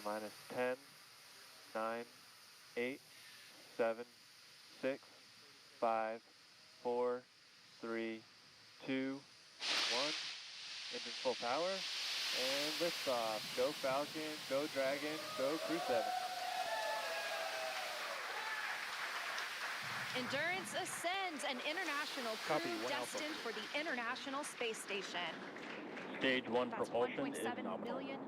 minus 10, 9, 8, 7, 6, 5, 4, 3, 2, 1. Engine full power, and liftoff. Go Falcon, go Dragon, go Crew 7. Endurance ascends, an international crew Copy, 1 destined Alpha. for the International Space Station. Stage 1 That's propulsion is 1.7 nominal. million.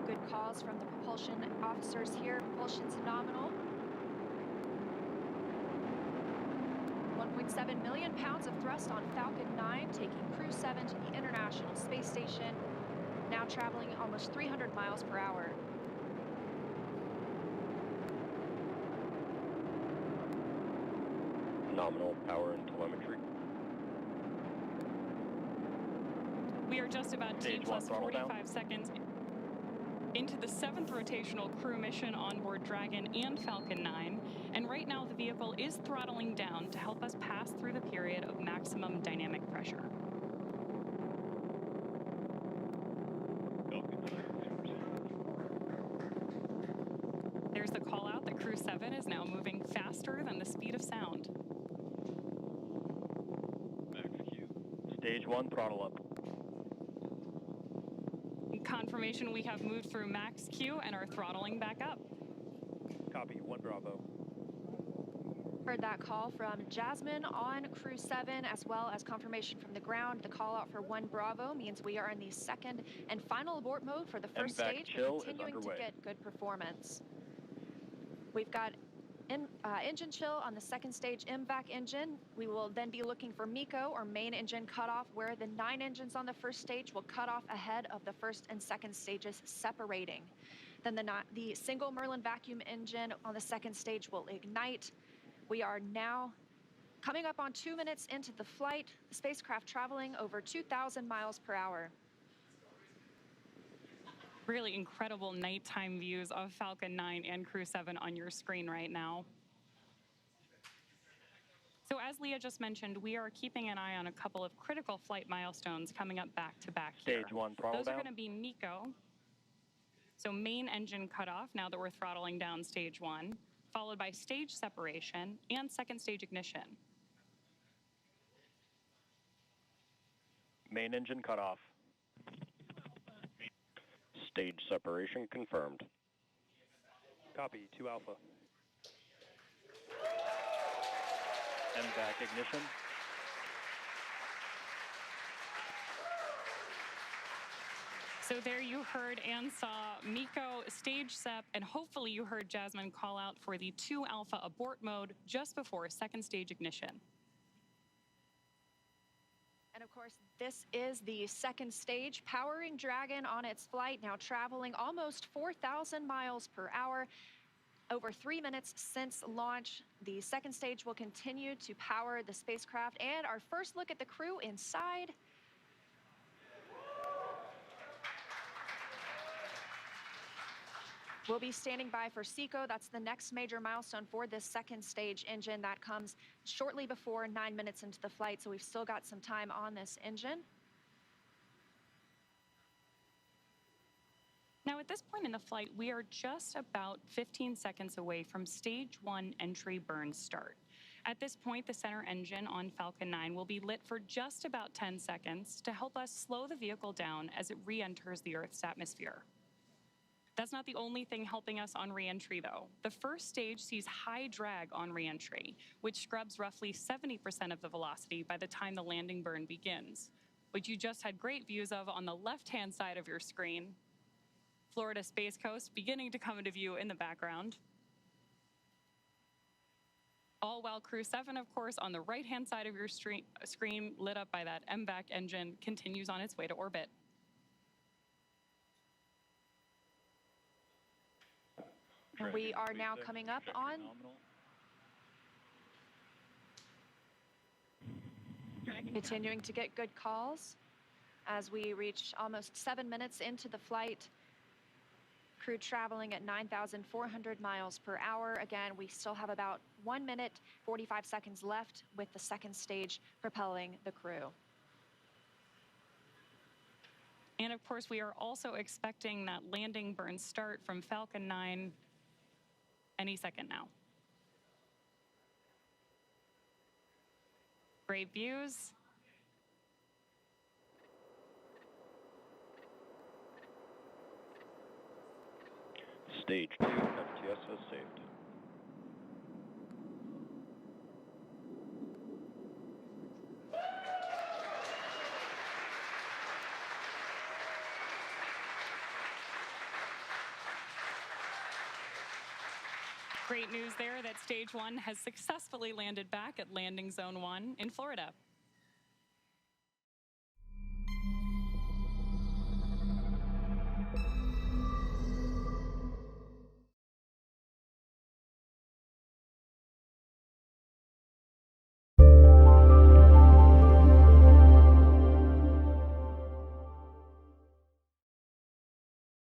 Good calls from the propulsion officers here. Propulsion's nominal. 1.7 million pounds of thrust on Falcon 9, taking Crew 7 to the International Space Station, now traveling almost 300 miles per hour. Nominal power and telemetry. We are just about T plus 45 seconds into the 7th rotational crew mission on board Dragon and Falcon 9, and right now the vehicle is throttling down to help us pass through the period of maximum dynamic pressure. There's the call out that Crew 7 is now moving faster than the speed of sound. Stage 1 throttle up. Confirmation we have moved through max Q and are throttling back up. Copy, 1 Bravo. Heard that call from Jasmin on Crew 7, as well as confirmation from the ground. The call out for 1 Bravo means we are in the second and final abort mode for the first stage, but continuing to get good performance. We've got engine chill on the second stage MVAC engine. We will then be looking for MECO, or main engine cutoff, where the 9 engines on the first stage will cut off ahead of the first and second stages separating. Then the single Merlin vacuum engine on the second stage will ignite. We are now coming up on 2 minutes into the flight, the spacecraft traveling over 2,000 miles per hour. Really incredible nighttime views of Falcon 9 and Crew 7 on your screen right now. So as Leah just mentioned, we are keeping an eye on a couple of critical flight milestones coming up back to back here. Stage 1 throttle down. Those are going to be MECO. So main engine cutoff now that we're throttling down stage 1, followed by stage separation and second stage ignition. Main engine cutoff. Stage separation confirmed. Copy, 2 Alpha. MVAC ignition. So there you heard and saw MECO, stage sep, and hopefully you heard Jasmin call out for the 2 Alpha abort mode just before second stage ignition. And of course, this is the second stage, powering Dragon on its flight, now traveling almost 4,000 miles per hour. Over 3 minutes since launch, the second stage will continue to power the spacecraft. And our first look at the crew inside. We'll be standing by for SECO. That's the next major milestone for this second stage engine. That comes shortly before 9 minutes into the flight, so we've still got some time on this engine. Now, at this point in the flight, we are just about 15 seconds away from stage 1 entry burn start. At this point, the center engine on Falcon 9 will be lit for just about 10 seconds to help us slow the vehicle down as it re-enters the Earth's atmosphere. That's not the only thing helping us on re-entry, though. The first stage sees high drag on re-entry, which scrubs roughly 70% of the velocity by the time the landing burn begins, which you just had great views of on the left-hand side of your screen. Florida Space Coast beginning to come into view in the background. All while Crew 7, of course, on the right-hand side of your screen, lit up by that MVAC engine, continues on its way to orbit. And we are now coming up on continuing to get good calls as we reach almost 7 minutes into the flight. Crew traveling at 9,400 miles per hour. Again, we still have about 1 minute, 45 seconds left with the second stage propelling the crew. And of course, we are also expecting that landing burn start from Falcon 9 any second now. Great views. Stage 2, FTS has saved. Great news there that Stage 1 has successfully landed back at Landing Zone 1 in Florida.